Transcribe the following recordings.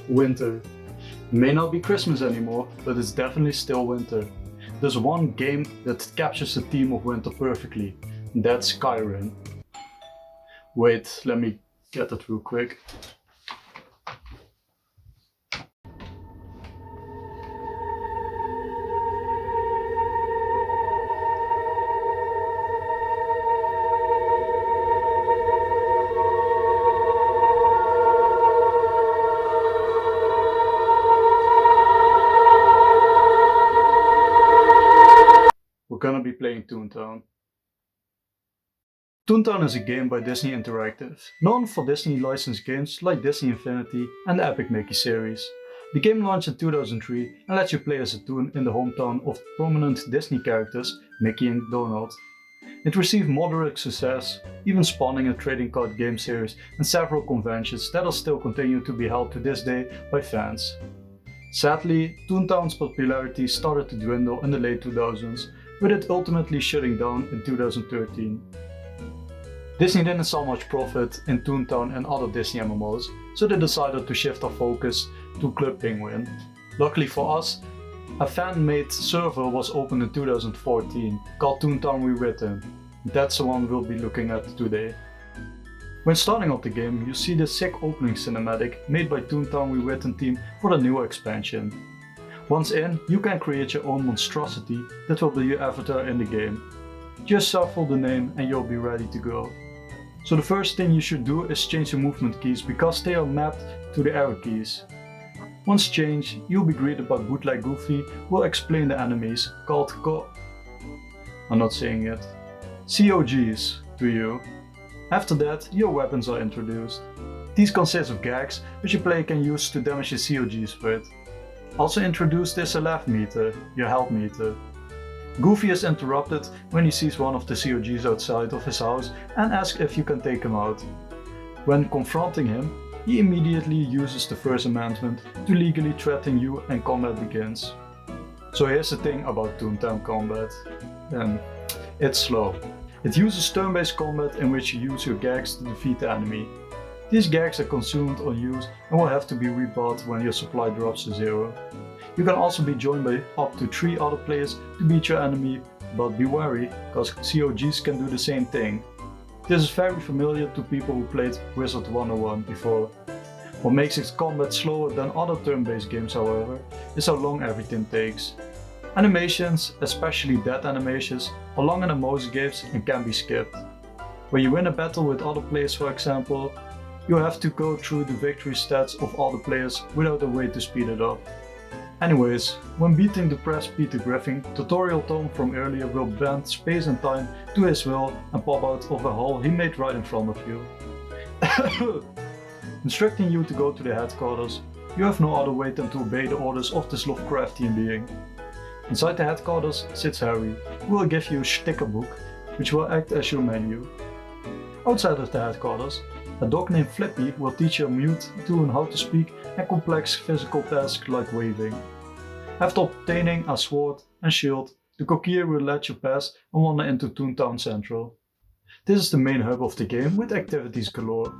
Winter. It may not be Christmas anymore, but it's definitely still winter. There's one game that captures the theme of winter perfectly, and that's Skyrim. Wait, let me get that real quick. We're gonna be playing Toontown. Toontown is a game by Disney Interactive, known for Disney licensed games like Disney Infinity and the Epic Mickey series. The game launched in 2003 and lets you play as a Toon in the hometown of prominent Disney characters Mickey and Donald. It received moderate success, even spawning a trading card game series and several conventions that are still continue to be held to this day by fans. Sadly, Toontown's popularity started to dwindle in the late 2000s, with it ultimately shutting down in 2013. Disney didn't see much profit in Toontown and other Disney MMOs, so they decided to shift their focus to Club Penguin. Luckily for us, a fan-made server was opened in 2014 called Toontown Rewritten. That's the one we'll be looking at today. When starting up the game, you see the sick opening cinematic made by Toontown Rewritten team for the new expansion. Once in, you can create your own monstrosity that will be your avatar in the game. Just shuffle the name and you'll be ready to go. So the first thing you should do is change the movement keys because they are mapped to the arrow keys. Once changed, you'll be greeted by Bootleg Goofy who will explain the enemies called I'm not saying it. COGs to you. After that, your weapons are introduced. These consist of gags which your player can use to damage your COGs with. Also introduced is a laugh meter, your health meter. Goofy is interrupted when he sees one of the COGs outside of his house and asks if you can take him out. When confronting him, he immediately uses the First Amendment to legally threaten you and combat begins. So here's the thing about Toontown combat. It's slow. It uses turn-based combat in which you use your gags to defeat the enemy. These gags are consumed or used and will have to be rebought when your supply drops to 0. You can also be joined by up to 3 other players to beat your enemy, but be wary, cause COGs can do the same thing. This is very familiar to people who played Wizard 101 before. What makes its combat slower than other turn-based games, however, is how long everything takes. Animations, especially death animations, are longer than most games and can be skipped. When you win a battle with other players, for example, you have to go through the victory stats of other players without a way to speed it up. Anyways, when beating depressed Peter Griffin, Tutorial Tom from earlier will bend space and time to his will and pop out of a hole he made right in front of you. Instructing you to go to the headquarters, you have no other way than to obey the orders of this Lovecraftian being. Inside the headquarters sits Harry, who will give you a sticker book, which will act as your menu. Outside of the headquarters, a dog named Flippy will teach your mute Toon how to speak and complex physical tasks like waving. After obtaining a sword and shield, the courier will let you pass and wander into Toontown Central. This is the main hub of the game with activities galore.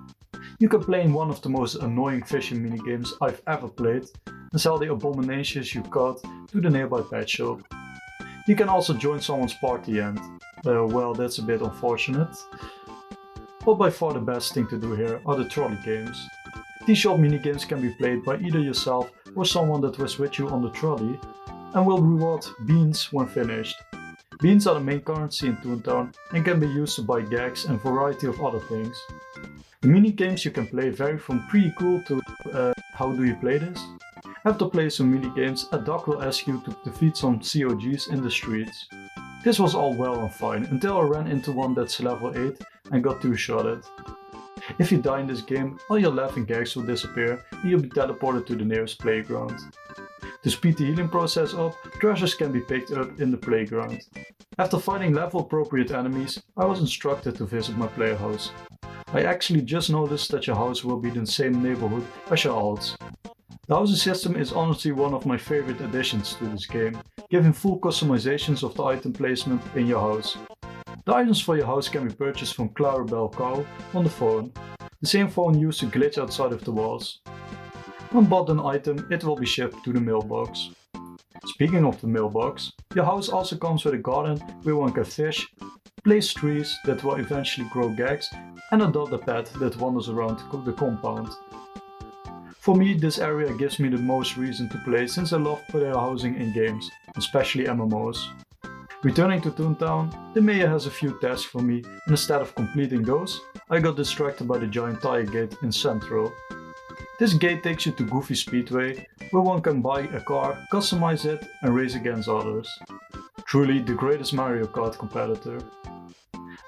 You can play in one of the most annoying fishing minigames I've ever played and sell the abominations you caught to the nearby pet shop. You can also join someone's party and, well, that's a bit unfortunate. But by far the best thing to do here are the trolley games. These short minigames can be played by either yourself or someone that was with you on the trolley and will reward beans when finished. Beans are the main currency in Toontown and can be used to buy gags and a variety of other things. The minigames you can play vary from pretty cool to how do you play this? After playing some minigames, a dog will ask you to defeat some COGs in the streets. This was all well and fine until I ran into one that's level 8 and got 2-shotted. If you die in this game, all your laughing gags will disappear and you'll be teleported to the nearest playground. To speed the healing process up, treasures can be picked up in the playground. After fighting level appropriate enemies, I was instructed to visit my player house. I actually just noticed that your house will be in the same neighborhood as your alts. The housing system is honestly one of my favorite additions to this game, giving full customizations of the item placement in your house. The items for your house can be purchased from Clarabelle Cow on the phone, the same phone used to glitch outside of the walls. When bought an item, it will be shipped to the mailbox. Speaking of the mailbox, your house also comes with a garden where one can fish, place trees that will eventually grow gags, and adopt a pet that wanders around the compound. For me, this area gives me the most reason to play since I love player housing in games, especially MMOs. Returning to Toontown, the mayor has a few tasks for me, and instead of completing those, I got distracted by the giant tire gate in Central. This gate takes you to Goofy Speedway, where one can buy a car, customize it, and race against others. Truly the greatest Mario Kart competitor.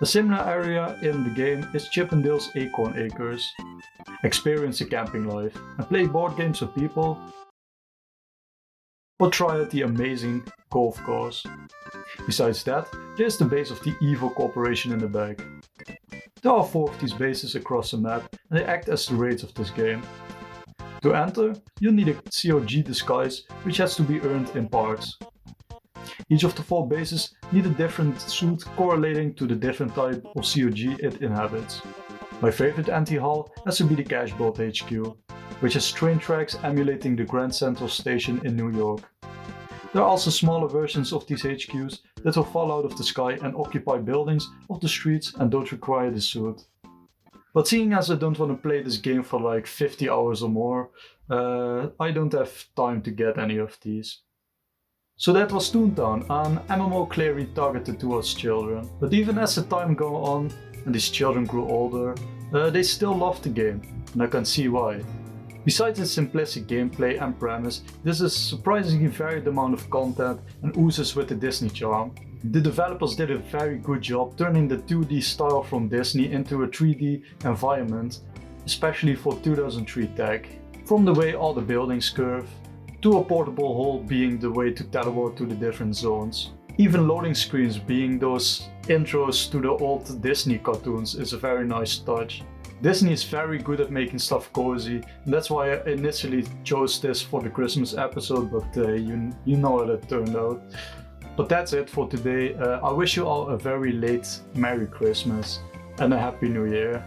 A similar area in the game is Chippendale's Acorn Acres. Experience the camping life and play board games with people, or try out the amazing golf course. Besides that, there's the base of the evil corporation in the back. There are 4 of these bases across the map and they act as the raids of this game. To enter, you'll need a COG disguise which has to be earned in parts. Each of the 4 bases need a different suit correlating to the different type of COG it inhabits. My favorite anti-hall has to be the Cash Boat HQ, which has train tracks emulating the Grand Central Station in New York. There are also smaller versions of these HQs that will fall out of the sky and occupy buildings of the streets and don't require the suit. But seeing as I don't want to play this game for like 50 hours or more, I don't have time to get any of these. So that was Toontown, an MMO clearly targeted towards children. But even as the time go on and these children grew older, they still love the game, and I can see why. Besides its simplistic gameplay and premise, this is a surprisingly varied amount of content and oozes with the Disney charm. The developers did a very good job turning the 2D style from Disney into a 3D environment, especially for 2003 tech. From the way all the buildings curve, to a portable hall being the way to teleport to the different zones. Even loading screens being those intros to the old Disney cartoons is a very nice touch. Disney is very good at making stuff cozy, and that's why I initially chose this for the Christmas episode, but you know how that turned out. But that's it for today. I wish you all a very late Merry Christmas and a Happy New Year.